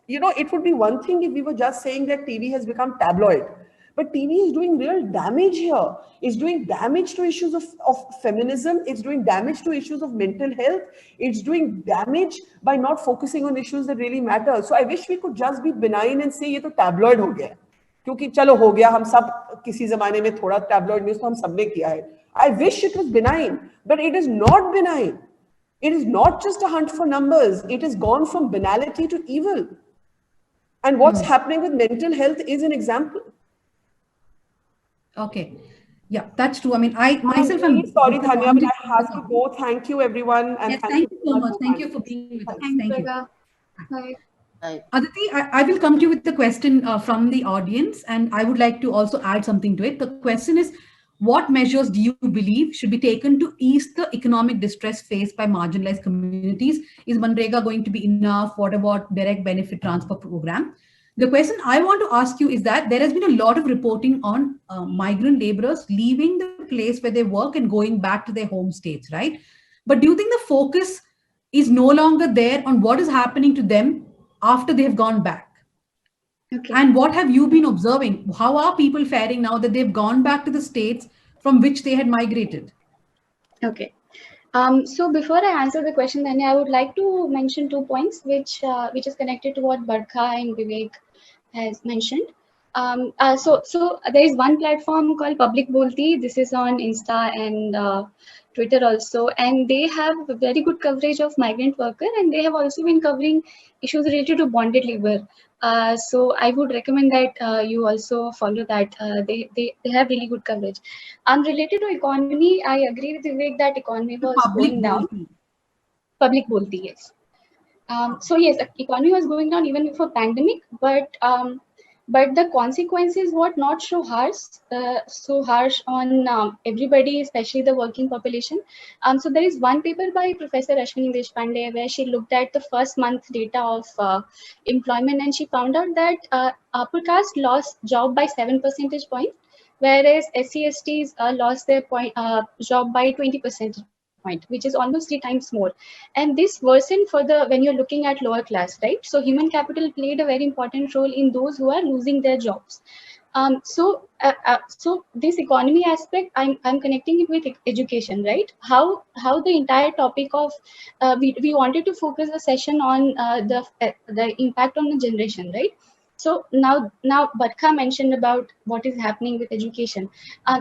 B: it would be one thing if we were just saying that TV has become tabloid. But TV is doing real damage here. It's doing damage to issues of feminism. It's doing damage to issues of mental health. It's doing damage by not focusing on issues that really matter. So I wish we could just be benign and say, ये तो tabloid हो गया. क्योंकि चलो हो गया, हम सब किसी ज़माने में थोड़ा tabloid news तो हम सबने किया है. I wish it was benign, but it is not benign. It is not just a hunt for numbers. It has gone from banality to evil. And what's happening with mental health is an example.
A: Okay. Yeah, that's true. I mean, I myself am
B: really sorry, Dhanya, but I have to
A: disappointed.
B: go. Thank you, everyone. And
A: Yes, thank you so much.
B: for
A: Thank you
B: time.
A: for being with us.
D: Thanks,
A: Thank you.
D: Pragha. Bye.
E: Right.
A: Aditi, I will come to you with the question from the audience, and I would like to also add something to it. The question is, what measures do you believe should be taken to ease the economic distress faced by marginalized communities? Is Manrega going to be enough? What about direct benefit transfer program? The question I want to ask you is that there has been a lot of reporting on migrant laborers leaving the place where they work and going back to their home states, right? But do you think the focus is no longer there on what is happening to them after they have gone back?
D: Okay.
A: And what have you been observing? How are people faring now that they've gone back to the states from which they had migrated?
D: Okay. So before I answer the question, then I would like to mention 2 points, which is connected to what Barkha and Vivek has mentioned. So there is one platform called Public Bolti. This is on Insta and Twitter also, and they have very good coverage of migrant worker, and they have also been covering issues related to bonded labor. So I would recommend that you also follow that. They have really good coverage. Related to economy, I agree with Vivek that economy
A: The
D: was
A: public
D: going down.
A: Bolti.
D: Public Bolti, yes. So yes, the economy was going down even before pandemic, but the consequences were not so harsh on everybody, especially the working population. So there is one paper by Professor Ashwini Deshpande where she looked at the first month data of employment, and she found out that upper caste lost job by 7 percentage points, whereas SC/STs lost their job by 20 percentage point, which is almost 3 times more. And this worsened for the when you're looking at lower class, right? So human capital played a very important role in those who are losing their jobs. So this economy aspect, I'm connecting it with education, right? How the entire topic of we wanted to focus the session on the impact on the generation, right? So now Barkha mentioned about what is happening with education.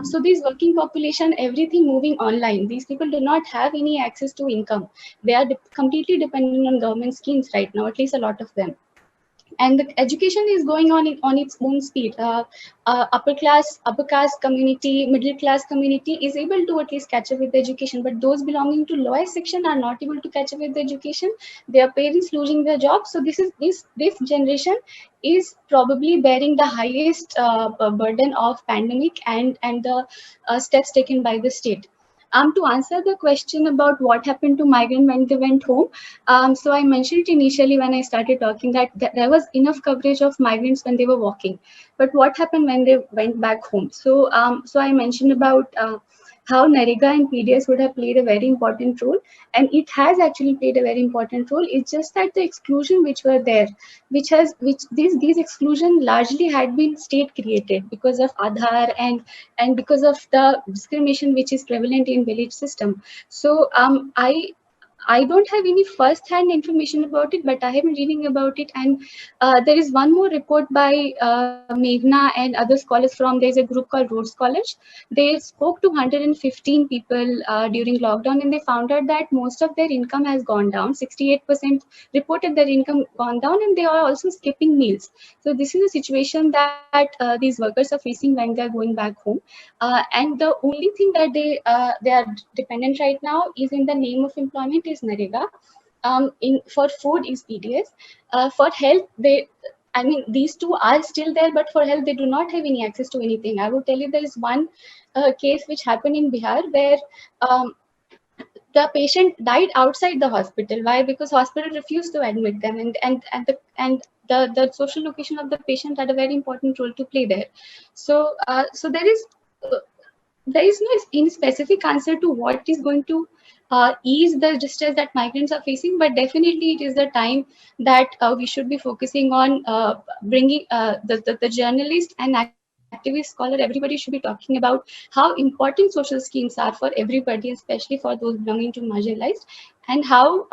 D: So these working population, everything moving online. These people do not have any access to income. They are completely dependent on government schemes right now, at least a lot of them. And the education is going on its own speed. Upper caste community, middle class community is able to at least catch up with the education, but those belonging to lower section are not able to catch up with the education. Their parents losing their jobs. So this generation is probably bearing the highest burden of pandemic and the steps taken by the state. To answer the question about what happened to migrant when they went home, so I mentioned initially when I started talking that there was enough coverage of migrants when they were walking, but what happened when they went back home? So I mentioned about how NREGA and PDS would have played a very important role, and it has actually played a very important role. It's just that the exclusion which were there, which these exclusion largely had been state created because of Aadhaar and because of the discrimination which is prevalent in village system. So I don't have any first-hand information about it, but I have been reading about it. And there is one more report by Meghna and other scholars there's a group called Rhodes College. They spoke to 115 people during lockdown, and they found out that most of their income has gone down. 68% reported their income gone down, and they are also skipping meals. So this is a situation that these workers are facing when they're going back home. And the only thing that they are dependent right now is in the name of employment is NREGA. For food is PDS. For health, these two are still there, but for health, they do not have any access to anything. I will tell you there is one case which happened in Bihar where the patient died outside the hospital. Why? Because hospital refused to admit them, and the social location of the patient had a very important role to play there. So there is no any specific answer to what is going to ease the distress that migrants are facing, but definitely it is the time that we should be focusing on bringing the journalist and activist scholar, everybody should be talking about how important social schemes are for everybody, especially for those belonging to marginalized, and how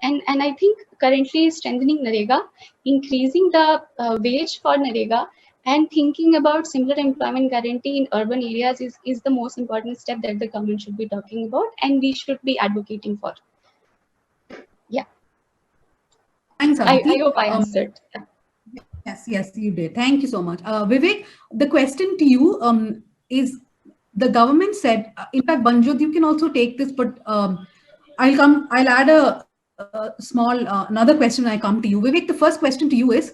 D: and I think currently strengthening NREGA, increasing the wage for NREGA, and thinking about similar employment guarantee in urban areas is the most important step that the government should be talking about, and we should be advocating for.
A: Thanks,
D: I
A: Aditi.
D: hope I answered.
A: Yes, you did. Thank you so much. Vivek, the question to you is, the government said, in fact, Banjot, you can also take this, but I'll add a small, another question when I come to you. Vivek, the first question to you is,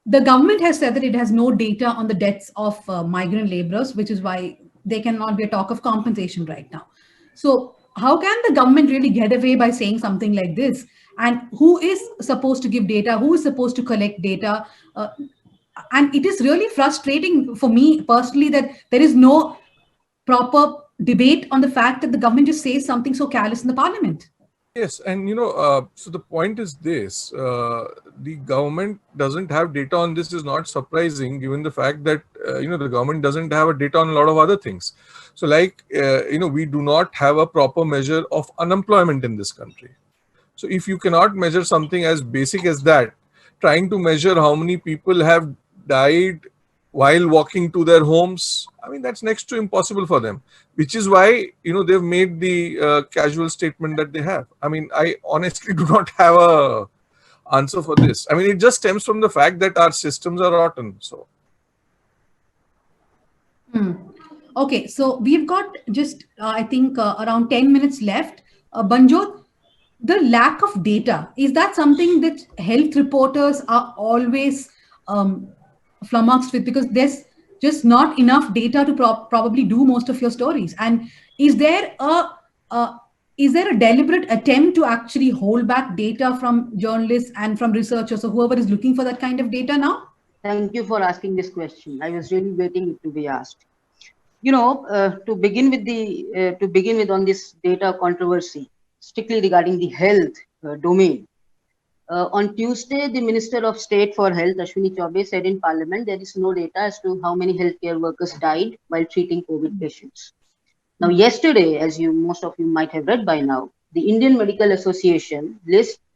A: the government has said that it has no data on the deaths of migrant laborers, which is why there cannot be a talk of compensation right now. So how can the government really get away by saying something like this? And who is supposed to give data? Who is supposed to collect data? And it is really frustrating for me personally that there is no proper debate on the fact that the government just says something so careless in the parliament.
C: Yes, and so the point is this: the government doesn't have data on this is not surprising, given the fact that the government doesn't have a data on a lot of other things. So, like we do not have a proper measure of unemployment in this country. So, if you cannot measure something as basic as that, trying to measure how many people have died while walking to their homes, I mean, that's next to impossible for them, which is why they've made the casual statement that they have. I mean, I honestly do not have a answer for this. I mean, it just stems from the fact that our systems are rotten. So
A: Okay, so we've got just I think around 10 minutes left. Banjot, the lack of data, is that something that health reporters are always flummoxed with, because there's just not enough data to probably do most of your stories? And is there a is there a deliberate attempt to actually hold back data from journalists and from researchers or whoever is looking for that kind of data now?
E: Thank you for asking this question. I was really waiting it to be asked. To begin with on this data controversy, strictly regarding the health domain. On Tuesday, the Minister of State for Health, Ashwini Chaubey, said in Parliament there is no data as to how many healthcare workers died while treating COVID patients. Now, yesterday, as most of you might have read by now, the Indian Medical Association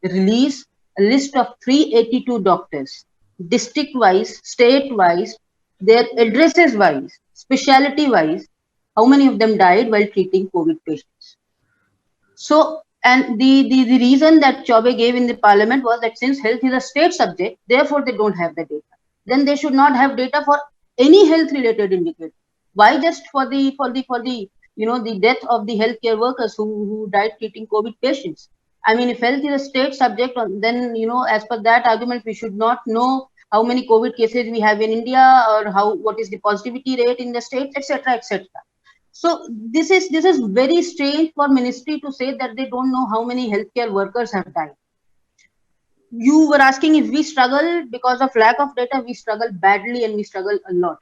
E: released a list of 382 doctors, district-wise, state-wise, their addresses-wise, specialty-wise, how many of them died while treating COVID patients. So, and the reason that Chaubey gave in the parliament was that since health is a state subject, therefore they don't have the data. Then they should not have data for any health-related indicator. Why just for the death of the healthcare workers who died treating COVID patients? I mean, if health is a state subject, then as per that argument, we should not know how many COVID cases we have in India, or what is the positivity rate in the states, etc., etc. So this is very strange for ministry to say that they don't know how many healthcare workers have died. You were asking if we struggle because of lack of data. We struggle badly, and we struggle a lot.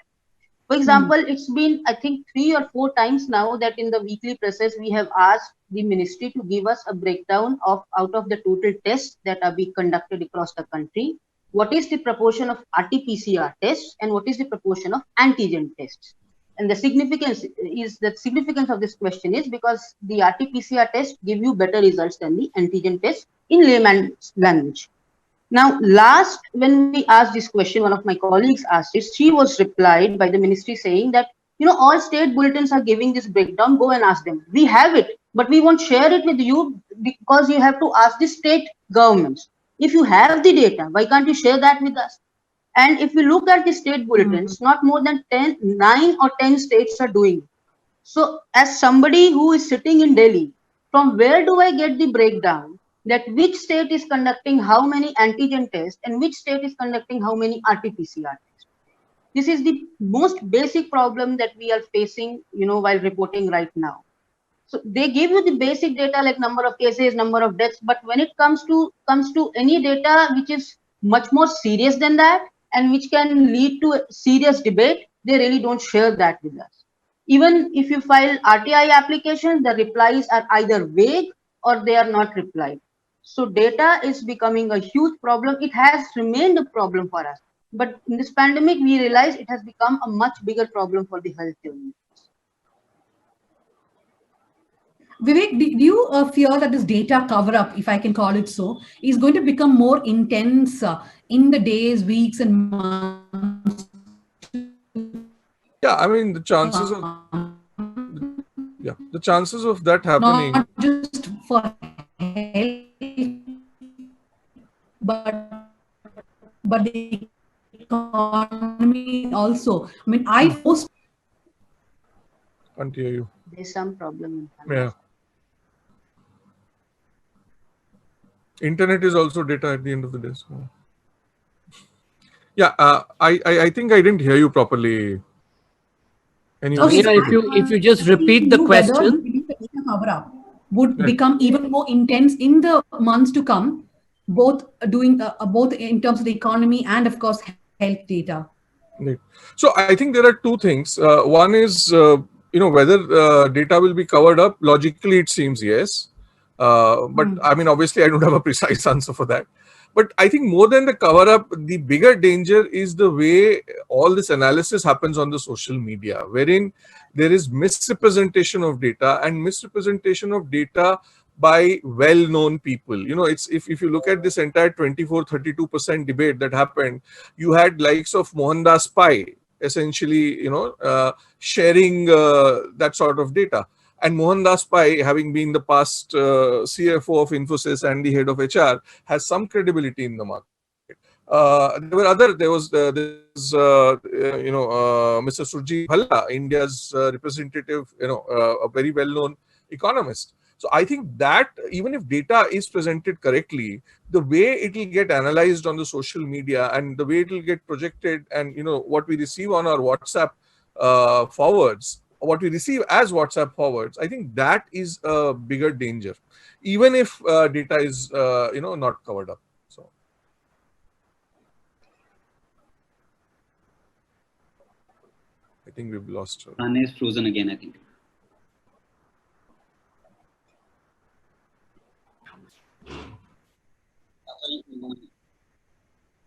E: For example, it's been, I think, 3 or 4 times now that in the weekly presses we have asked the ministry to give us a breakdown of out of the total tests that are being conducted across the country, what is the proportion of RT-PCR tests and what is the proportion of antigen tests. And the significance of this question is because the RT-PCR tests give you better results than the antigen test in layman's language. Now, last, when we asked this question, one of my colleagues asked it, she was replied by the ministry saying that, all state bulletins are giving this breakdown, go and ask them. We have it, but we won't share it with you because you have to ask the state governments. If you have the data, why can't you share that with us? And if we look at the state bulletins, not more than 9 or 10 states are doing it. So as somebody who is sitting in Delhi, from where do I get the breakdown that which state is conducting how many antigen tests and which state is conducting how many RT-PCR tests? This is the most basic problem that we are facing, while reporting right now. So they give you the basic data like number of cases, number of deaths, but when it comes to any data which is much more serious than that and which can lead to a serious debate, they really don't share that with us. Even if you file RTI applications, the replies are either vague or they are not replied. So data is becoming a huge problem. It has remained a problem for us. But in this pandemic, we realize it has become a much bigger problem for the health journalists.
A: Vivek, do you fear that this data cover-up, if I can call it so, is going to become more intense in the days, weeks, and months?
C: yeah, I mean the chances of that happening.
A: Not just for health, but but the economy also. I mean, I most
C: Can't hear you.
E: There's some problem.
C: Yeah. Internet is also data at the end of the day. So. Yeah, I think I didn't hear you properly.
A: Okay,
F: Meena, if you just repeat the question,
A: cover-up would become even more intense in the months to come, both both in terms of the economy and of course health data.
C: Right. So I think there are two things. One is whether data will be covered up. Logically, it seems yes, but I mean obviously I don't have a precise answer for that. But I think more than the cover up, the bigger danger is the way all this analysis happens on the social media, wherein there is misrepresentation of data and misrepresentation of data by well-known people. It's if you look at this entire 24-32% debate that happened, you had likes of Mohandas Pai essentially, sharing that sort of data. And Mohandas Pai, having been the past CFO of Infosys and the head of HR, has some credibility in the market. There was Mr. Surjit Bhalla, India's representative, a very well-known economist. So I think that even if data is presented correctly, the way it will get analyzed on the social media and the way it will get projected, and what we receive on our WhatsApp forwards, what we receive as WhatsApp forwards, I think that is a bigger danger, even if data is not covered up. So I think we've lost her.
G: Anna is frozen again, I think.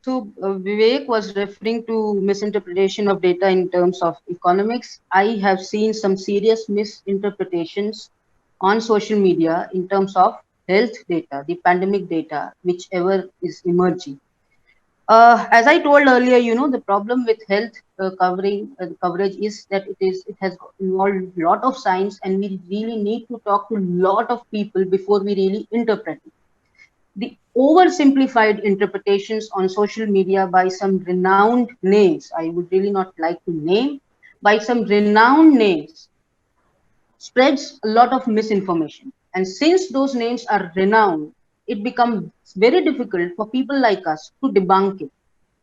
E: So Vivek was referring to misinterpretation of data in terms of economics. I have seen some serious misinterpretations on social media in terms of health data, the pandemic data, whichever is emerging. As I told earlier, the problem with health coverage is that it has involved a lot of science, and we really need to talk to a lot of people before we really interpret it. The oversimplified interpretations on social media by some renowned names, I would really not like to name, by some renowned names, spreads a lot of misinformation. And since those names are renowned, it becomes very difficult for people like us to debunk it.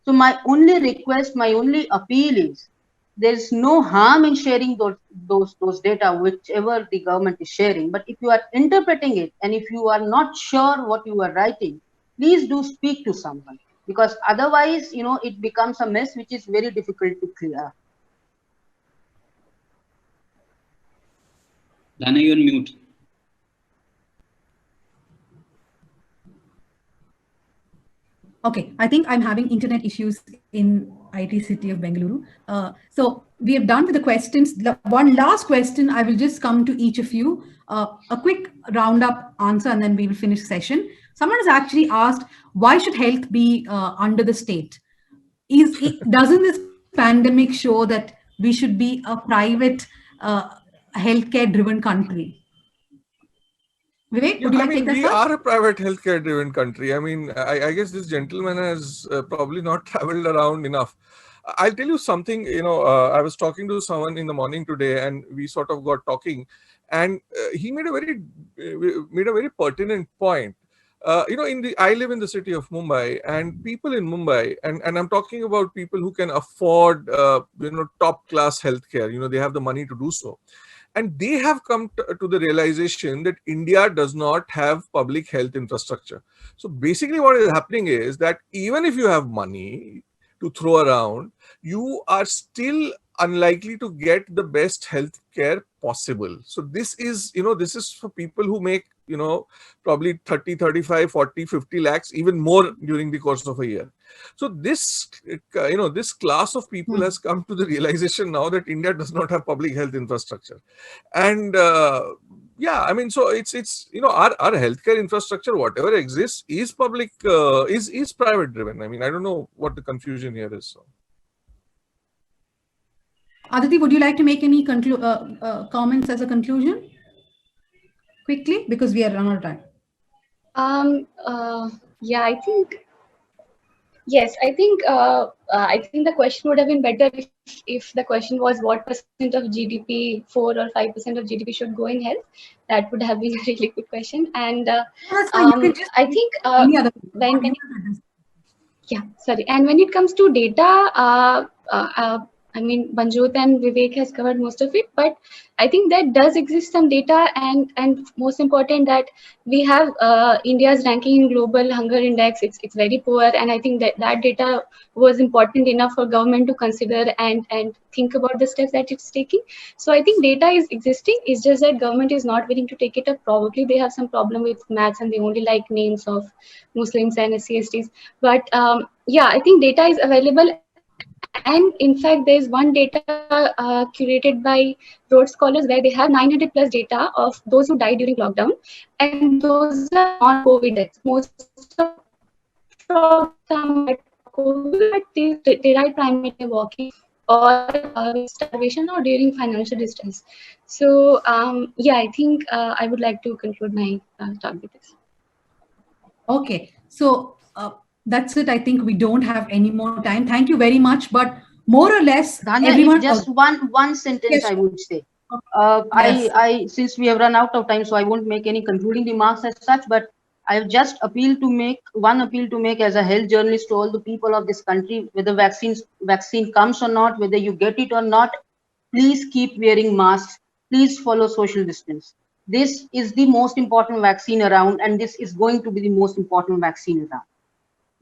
E: So my only request, my only appeal is, there's no harm in sharing those data, whichever the government is sharing. But if you are interpreting it and if you are not sure what you are writing, please do speak to someone, because otherwise, it becomes a mess which is very difficult to clear.
G: Dana, you're on mute.
A: Okay, I think I'm having internet issues in IT city of Bengaluru. So we have done with the questions. One last question, I will just come to each of you. A quick roundup answer and then we will finish the session. Someone has actually asked, why should health be under the state? Doesn't this pandemic show that we should be a private healthcare driven country? Vivek, would you like to take that
C: we
A: first?
C: are a private healthcare driven country. I mean, I guess this gentleman has probably not traveled around enough. I'll tell you something, I was talking to someone in the morning today and we sort of got talking, and he made a very pertinent point. I live in the city of Mumbai, and people in Mumbai, and I'm talking about people who can afford, top class healthcare, they have the money to do so. And they have come to the realization that India does not have public health infrastructure. So basically what is happening is that even if you have money to throw around, you are still unlikely to get the best health care possible. So this is for people who make, probably 30, 35, 40, 50 lakhs, even more during the course of a year. So this class of people has come to the realization now that India does not have public health infrastructure. And so it's our healthcare infrastructure, whatever exists, is public, is private driven. I mean, I don't know what the confusion here is. So.
A: Aditi, would you like to make any comments as a conclusion? Quickly, because we are running out of time.
D: Yeah, I think Yes, I think the question would have been better if the question was what percent of GDP, 4 or 5% of GDP should go in health. That would have been a really good question. And
A: That's fine. You can just
D: I think
A: any other
D: when yeah, sorry. And when it comes to data, I mean, Banjot and Vivek has covered most of it, but I think that does exist some data, and most important that we have India's ranking in global hunger index. It's very poor, and I think that data was important enough for government to consider and think about the steps that it's taking. So I think data is existing. It's just that government is not willing to take it up. Probably they have some problem with maths and they only like names of Muslims and SC/STs. But yeah, I think data is available, and in fact, there's one data curated by Rhodes Scholars where they have 900 plus data of those who died during lockdown, and those are non-COVID deaths. Most of them had COVID, but they died primarily walking or with starvation or during financial distress. So yeah, I think I would like to conclude my talk with this.
A: Okay, so that's it. I think we don't have any more time. Thank you very much. But more or less,
E: Dhanya,
A: everyone.
E: if just one sentence,
A: Yes.
E: I would say.
A: Yes.
E: I since we have run out of time, so I won't make any concluding remarks as such. But I just appeal to make as a health journalist to all the people of this country, whether vaccine comes or not, whether you get it or not, please keep wearing masks. Please follow social distance. This is the most important vaccine around, and this is going to be the most important vaccine around.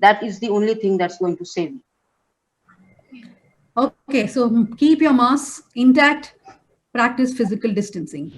E: That is the only thing that's going to save you.
A: Okay, so keep your masks intact, practice physical distancing.